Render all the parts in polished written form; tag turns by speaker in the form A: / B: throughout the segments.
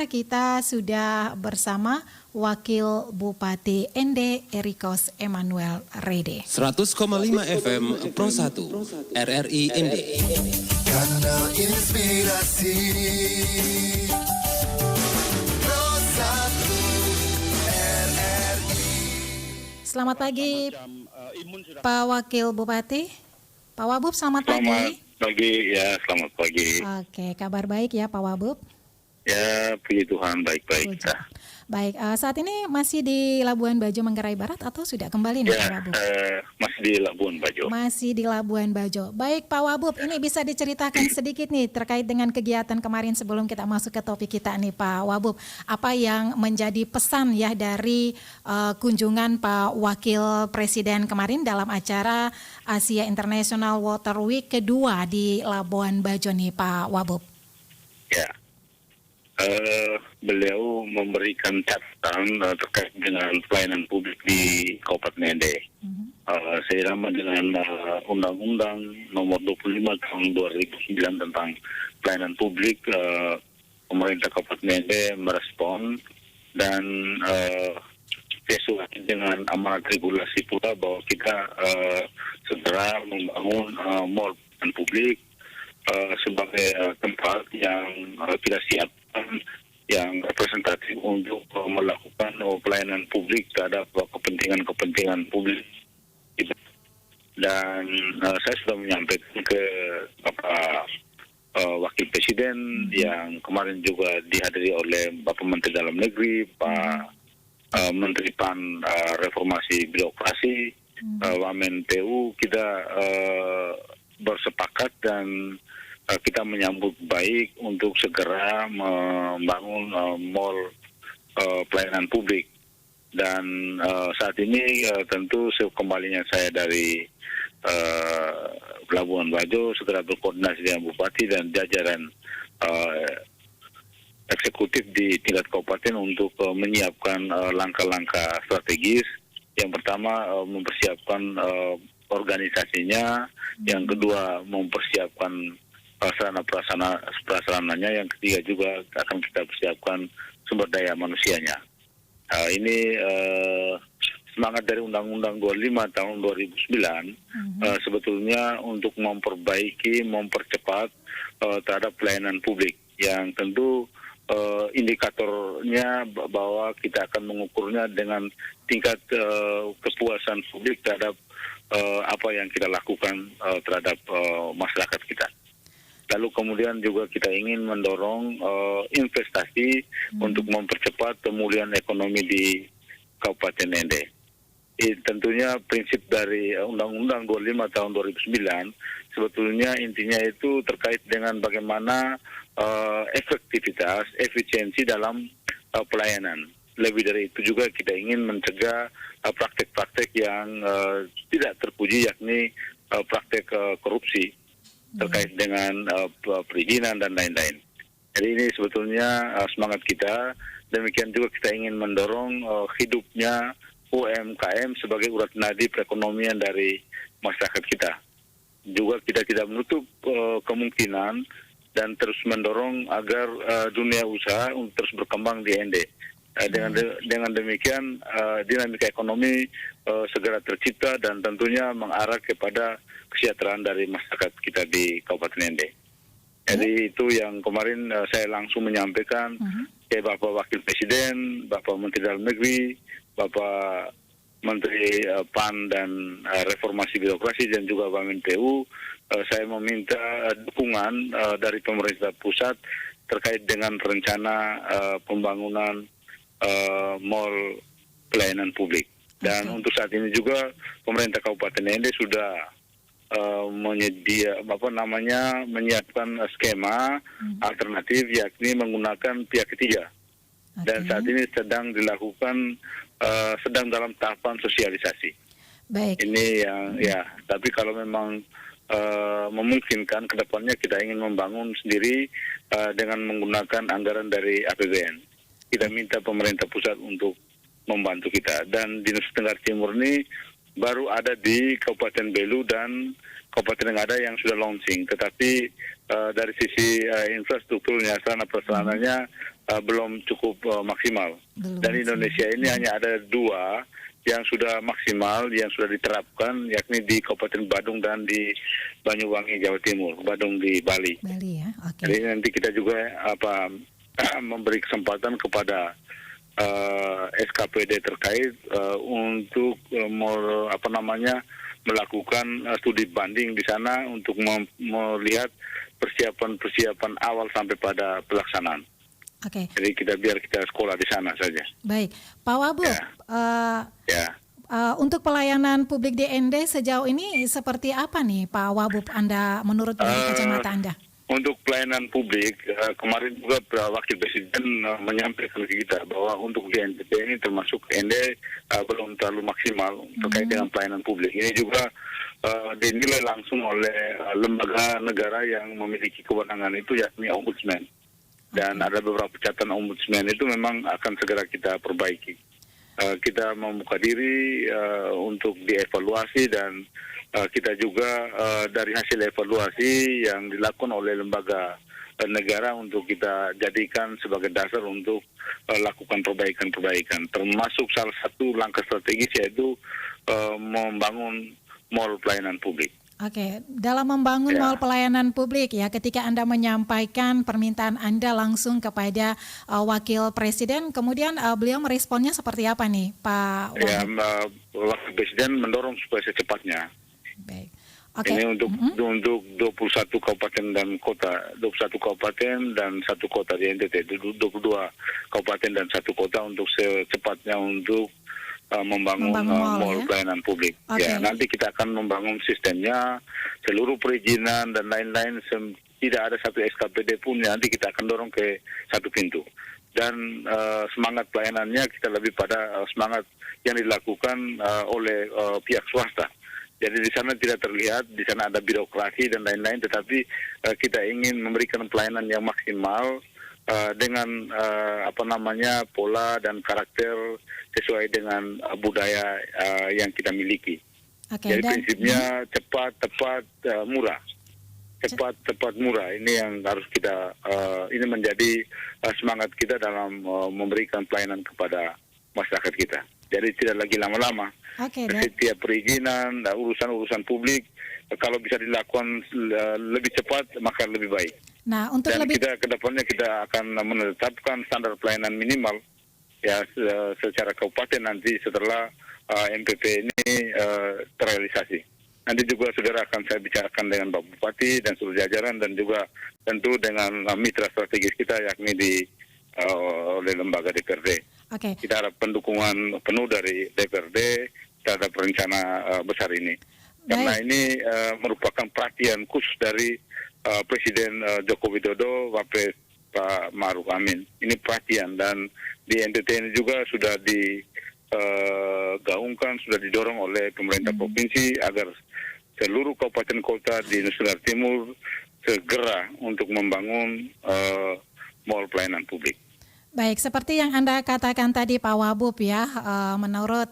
A: pendengar, kita sudah bersama Wakil Bupati Ende Erikos Emmanuel Rede.
B: 100,5 FM Pro 1 RRI Ende.
C: Kanal Inspirasi Pro 1 RRI.
A: Selamat pagi Pak Wakil Bupati. Pak Wabub, selamat pagi.
D: Selamat pagi.
A: Oke, kabar baik ya Pak Wabub?
D: Ya, puji Tuhan, baik-baik.
A: Baik, saat ini masih di Labuan Bajo, Manggarai Barat atau sudah kembali nih Pak Wabub?
D: Masih di Labuan Bajo.
A: Masih di Labuan Bajo. Baik Pak Wabub, ini bisa diceritakan sedikit nih terkait dengan kegiatan kemarin sebelum kita masuk ke topik kita nih Pak Wabub. Apa yang menjadi pesan ya dari kunjungan Pak Wakil Presiden kemarin dalam acara Asia International Water Week kedua di Labuan Bajo nih Pak Wabub?
D: Ya. Beliau memberikan catatan terkait dengan pelayanan publik di Kabupaten Ende. Seirama dengan Undang-Undang Nomor 25 Tahun 2009 tentang pelayanan publik, pemerintah Kabupaten Ende merespon dan sesuai dengan amanat regulasi pula bahwa kita segera membangun mall pelayanan publik sebagai tempat yang kita siapkan yang representatif untuk melakukan pelayanan publik terhadap kepentingan publik. Dan saya sudah menyampaikan ke Bapak Wakil Presiden yang kemarin juga dihadiri oleh Bapak Menteri Dalam Negeri, Pak Menteri PAN Reformasi Birokrasi, Wamen PU, kita bersepakat dan kita menyambut baik untuk segera membangun mall pelayanan publik. Dan saat ini tentu kembalinya saya dari Labuan Bajo segera berkoordinasi dengan Bupati dan jajaran eksekutif di tingkat kabupaten untuk menyiapkan langkah-langkah strategis. Yang pertama mempersiapkan organisasinya, yang kedua mempersiapkan prasarananya, yang ketiga juga akan kita persiapkan sumber daya manusianya. Ini semangat dari Undang-Undang 25 tahun 2009 sebetulnya untuk mempercepat terhadap pelayanan publik, yang tentu indikatornya bahwa kita akan mengukurnya dengan tingkat kepuasan publik terhadap apa yang kita lakukan terhadap masyarakat kita. Lalu kemudian juga kita ingin mendorong investasi untuk mempercepat pemulihan ekonomi di Kabupaten Ende. Tentunya prinsip dari Undang-Undang 25 tahun 2009 sebetulnya intinya itu terkait dengan bagaimana efektivitas, efisiensi dalam pelayanan. Lebih dari itu juga kita ingin mencegah praktek-praktek yang tidak terpuji, yakni praktek korupsi terkait dengan perizinan dan lain-lain. Jadi ini sebetulnya semangat kita. Demikian juga kita ingin mendorong hidupnya UMKM sebagai urat nadi perekonomian dari masyarakat kita. Juga kita tidak menutup kemungkinan dan terus mendorong agar dunia usaha untuk terus berkembang di Ende. Dengan demikian dinamika ekonomi segera tercipta dan tentunya mengarah kepada kesejahteraan dari masyarakat kita di Kabupaten Ende. Jadi itu yang kemarin saya langsung menyampaikan ke Bapak Wakil Presiden, Bapak Menteri Dalam Negeri, Bapak Menteri PAN dan Reformasi Birokrasi dan juga Wamen PU. Saya meminta dukungan dari pemerintah pusat terkait dengan rencana pembangunan mall pelayanan publik. Dan untuk saat ini juga pemerintah Kabupaten Ende sudah menyiapkan skema alternatif, yakni menggunakan pihak ketiga. Dan saat ini sedang dilakukan sedang dalam tahapan sosialisasi.
A: Baik.
D: Ini yang tapi kalau memang memungkinkan ke depannya kita ingin membangun sendiri dengan menggunakan anggaran dari APBN. Kita minta pemerintah pusat untuk membantu kita. Dan di Nusa Tenggara Timur ini baru ada di Kabupaten Belu dan Kabupaten Ngada yang sudah launching. Tetapi dari sisi infrastrukturnya, sarana prasarananya belum cukup maksimal.
A: Belum
D: Dan
A: maksimal.
D: Indonesia ini hanya ada 2 yang sudah maksimal, yang sudah diterapkan, yakni di Kabupaten Badung dan di Banyuwangi, Jawa Timur. Badung di Bali.
A: Bali ya, oke.
D: Jadi nanti kita juga memberi kesempatan kepada SKPD terkait untuk melakukan studi banding di sana untuk melihat persiapan awal sampai pada pelaksanaan.
A: Oke,
D: Jadi biar kita sekolah di sana saja.
A: baik. Pak Wabub,
D: Ya. Ya.
A: Untuk pelayanan publik di ND sejauh ini seperti apa nih Pak Wabub Anda menurut dari kacamata Anda?
D: Untuk pelayanan publik, kemarin juga Wakil Presiden menyampaikan ke kita bahwa untuk di NTT ini termasuk ND belum terlalu maksimal terkait dengan pelayanan publik. Ini juga dinilai langsung oleh lembaga negara yang memiliki kewenangan itu, yakni Ombudsman. Dan ada beberapa catatan Ombudsman itu memang akan segera kita perbaiki. Kita membuka diri untuk dievaluasi dan kita juga dari hasil evaluasi yang dilakukan oleh lembaga negara untuk kita jadikan sebagai dasar untuk lakukan perbaikan-perbaikan. Termasuk salah satu langkah strategis yaitu membangun mall pelayanan publik.
A: Oke, dalam membangun
D: Ya.
A: mall pelayanan publik ya, ketika Anda menyampaikan permintaan Anda langsung kepada Wakil Presiden, kemudian beliau meresponnya seperti apa nih, Pak
D: Ya,
A: Wahid?
D: Wakil Presiden mendorong supaya secepatnya.
A: Baik. Oke.
D: Ini untuk 21 kabupaten dan kota, 21 kabupaten dan 1 kota di NTT, 22 kabupaten dan 1 kota untuk secepatnya untuk membangun mall
A: ya?
D: pelayanan publik.
A: Oke.
D: Ya, nanti kita akan membangun sistemnya, seluruh perizinan dan lain-lain, tidak ada satu SKPD pun, nanti kita akan dorong ke satu pintu. Dan semangat pelayanannya kita lebih pada semangat yang dilakukan oleh pihak swasta. Jadi di sana tidak terlihat, di sana ada birokrasi dan lain-lain, tetapi kita ingin memberikan pelayanan yang maksimal dengan pola dan karakter sesuai dengan budaya yang kita miliki.
A: Oke,
D: Jadi
A: dan
D: prinsipnya cepat, tepat, murah. Cepat, tepat, murah. Ini yang harus kita, ini menjadi semangat kita dalam memberikan pelayanan kepada masyarakat kita. Jadi tidak lagi lama-lama.
A: oke, dan
D: Setiap perizinan, urusan-urusan publik, kalau bisa dilakukan lebih cepat, maka lebih baik.
A: nah untuk
D: Dan
A: lebih
D: kita ke depannya kita akan menetapkan standar pelayanan minimal ya secara kabupaten nanti setelah MPP ini terrealisasi. Nanti juga saudara akan saya bicarakan dengan Pak Bupati dan seluruh jajaran dan juga tentu dengan mitra strategis kita yakni oleh lembaga DPRD.
A: oke.
D: Kita harapkan dukungan penuh dari DPRD terhadap rencana besar ini. Karena
A: Baik.
D: ini merupakan perhatian khusus dari Presiden Joko Widodo, Wapres Pak Ma'ruf Amin. Ini perhatian dan di NTT ini juga sudah digaungkan, sudah didorong oleh pemerintah provinsi agar seluruh kabupaten kota di Nusa Tenggara Timur segera untuk membangun mall pelayanan publik.
A: Baik, seperti yang Anda katakan tadi Pak Wabub ya, menurut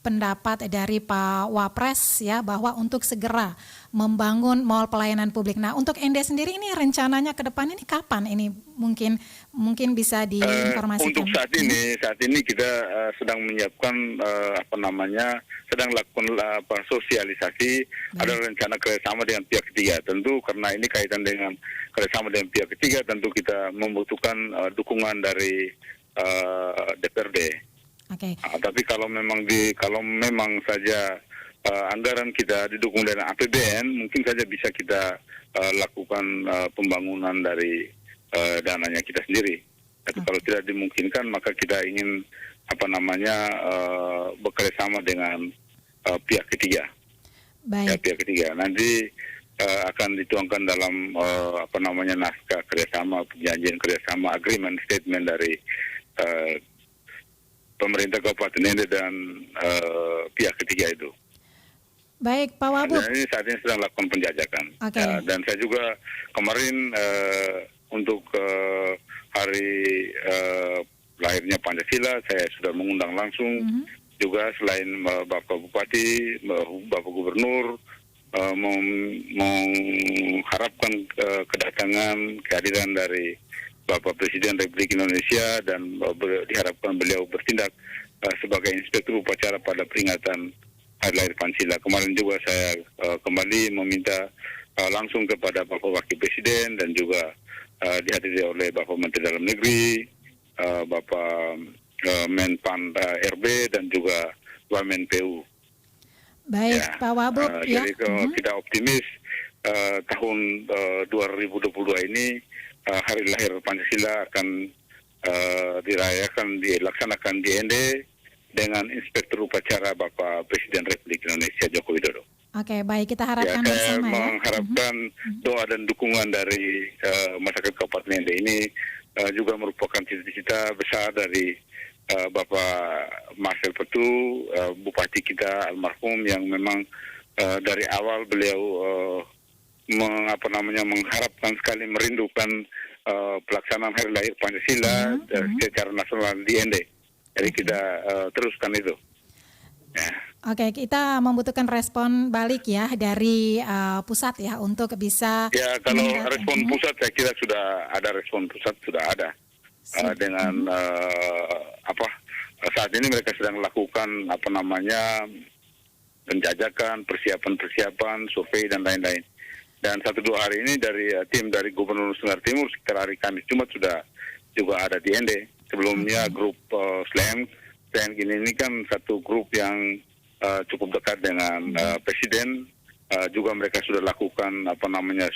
A: pendapat dari Pak Wapres ya bahwa untuk segera membangun mall pelayanan publik. Nah, untuk ND sendiri ini rencananya ke depan ini kapan ini mungkin bisa diinformasikan?
D: Untuk saat ini kita sedang menyiapkan sedang lakukan sosialisasi. Ada rencana kerjasama dengan pihak ketiga. Tentu karena ini kaitan dengan kerjasama dengan pihak ketiga, tentu kita membutuhkan dukungan dari DPRD.
A: Oke.
D: Tapi kalau memang saja anggaran kita didukung dengan APBN, mungkin saja bisa kita lakukan pembangunan dari dananya kita sendiri. Tapi kalau tidak dimungkinkan, maka kita ingin bekerjasama dengan pihak ketiga. Ya,
A: Baik.
D: pihak ketiga. Nanti akan dituangkan dalam naskah kerjasama, perjanjian kerjasama, agreement statement dari pemerintah Kabupaten ND dan pihak ketiga itu.
A: Baik, Pak Wabub.
D: Dan ini saat ini sedang lakukan penjajakan.
A: Oke.
D: Dan saya juga kemarin untuk hari lahirnya Pancasila, saya sudah mengundang langsung juga selain Bapak Bupati, Bapak Gubernur, mengharapkan kehadiran dari Bapak Presiden Republik Indonesia dan diharapkan beliau bertindak sebagai inspektur upacara pada peringatan Hari Lahir Pancasila. Kemarin juga saya kembali meminta langsung kepada Bapak Wakil Presiden dan juga dihadiri oleh Bapak Menteri Dalam Negeri, Bapak Menpan RB dan juga Wamen PU.
A: Baik, Pak Wabub.
D: Jadi kita optimis tahun 2022 ini Hari Lahir Pancasila akan dilaksanakan di ND dengan inspektur upacara Bapak Presiden Republik Indonesia Joko Widodo.
A: Oke, baik, kita
D: Ya,
A: harapkan
D: saya
A: bersama ya.
D: mengharapkan doa dan dukungan dari masyarakat Kabupaten ND ini juga merupakan cita-cita besar dari Bapak Marcel Petu, Bupati kita almarhum yang memang dari awal beliau mengharapkan sekali, merindukan pelaksanaan Hari Lahir Pancasila secara nasional di ND. Jadi kita teruskan itu. Ya.
A: Oke, kita membutuhkan respon balik ya dari pusat ya untuk bisa.
D: Ya, kalau respon pusat saya kira sudah ada, respon pusat sudah ada. Dengan saat ini mereka sedang melakukan penjajakan, persiapan, survei dan lain-lain. Dan 1-2 hari ini dari tim dari Gubernur Nusa Tenggara Timur sekitar hari Kamis Jumat sudah juga ada di ND. Sebelumnya grup Slang ini kan satu grup yang cukup dekat dengan Presiden. Juga mereka sudah lakukan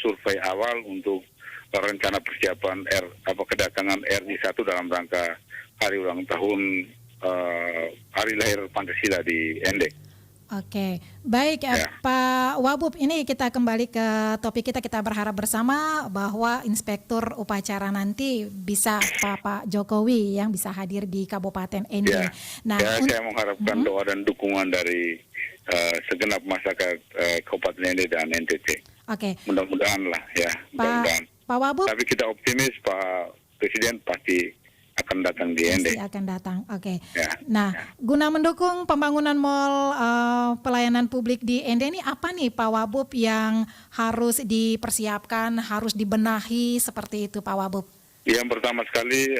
D: survei awal untuk rencana persiapan kedatangan RI1 dalam rangka hari ulang tahun Hari Lahir Pancasila di ND.
A: Oke, baik Pak Wabub, ini kita kembali ke topik kita berharap bersama bahwa inspektur upacara nanti bisa Pak Jokowi yang bisa hadir di Kabupaten ND.
D: Ya,
A: Nah,
D: saya mengharapkan doa dan dukungan dari segenap masyarakat Kabupaten ND dan NTT.
A: Oke.
D: Mudah-mudahan lah ya, mudah-mudahan.
A: Pak Wabub.
D: Tapi kita optimis Pak Presiden pasti akan datang di ND.
A: Pasti akan datang. Oke.
D: Ya.
A: Nah, guna mendukung pembangunan mal pelayanan publik di ND ini apa nih Pak Wabub yang harus dipersiapkan, harus dibenahi seperti itu Pak Wabub?
D: Yang pertama sekali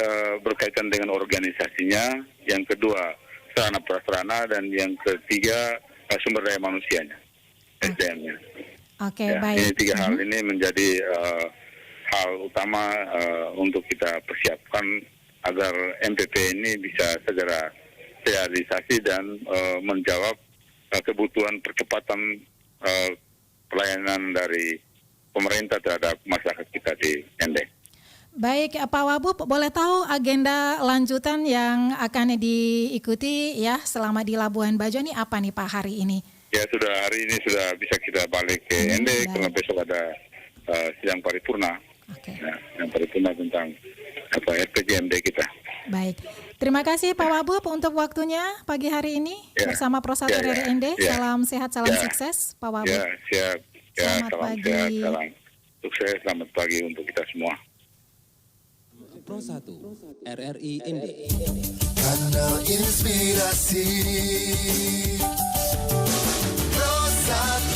D: berkaitan dengan organisasinya, yang kedua sarana prasarana, dan yang ketiga sumber daya manusianya, SDM-nya.
A: Oke,
D: Ya,
A: baik.
D: ini 3 hal ini menjadi hal utama untuk kita persiapkan agar MPP ini bisa segera realisasi dan menjawab kebutuhan percepatan pelayanan dari pemerintah terhadap masyarakat kita di ND.
A: Baik, Pak Wabub, boleh tahu agenda lanjutan yang akan diikuti ya selama di Labuan Bajo ini apa nih Pak hari ini?
D: Ya, hari ini sudah bisa kita balik ke ND karena besok ada sidang paripurna.
A: Oke.
D: Ya, yang paripurna tentang RPJMD kita.
A: Baik, terima kasih Pak Wabub untuk waktunya pagi hari ini bersama Prosat RRI ND. Salam sehat, salam sukses Pak Wabub.
D: Ya, siap. Ya,
A: Selamat
D: salam
A: pagi.
D: sehat, salam sukses, selamat pagi untuk kita semua.
B: Pro 1 RRI ND.
C: Kanal Inspirasi Pro 1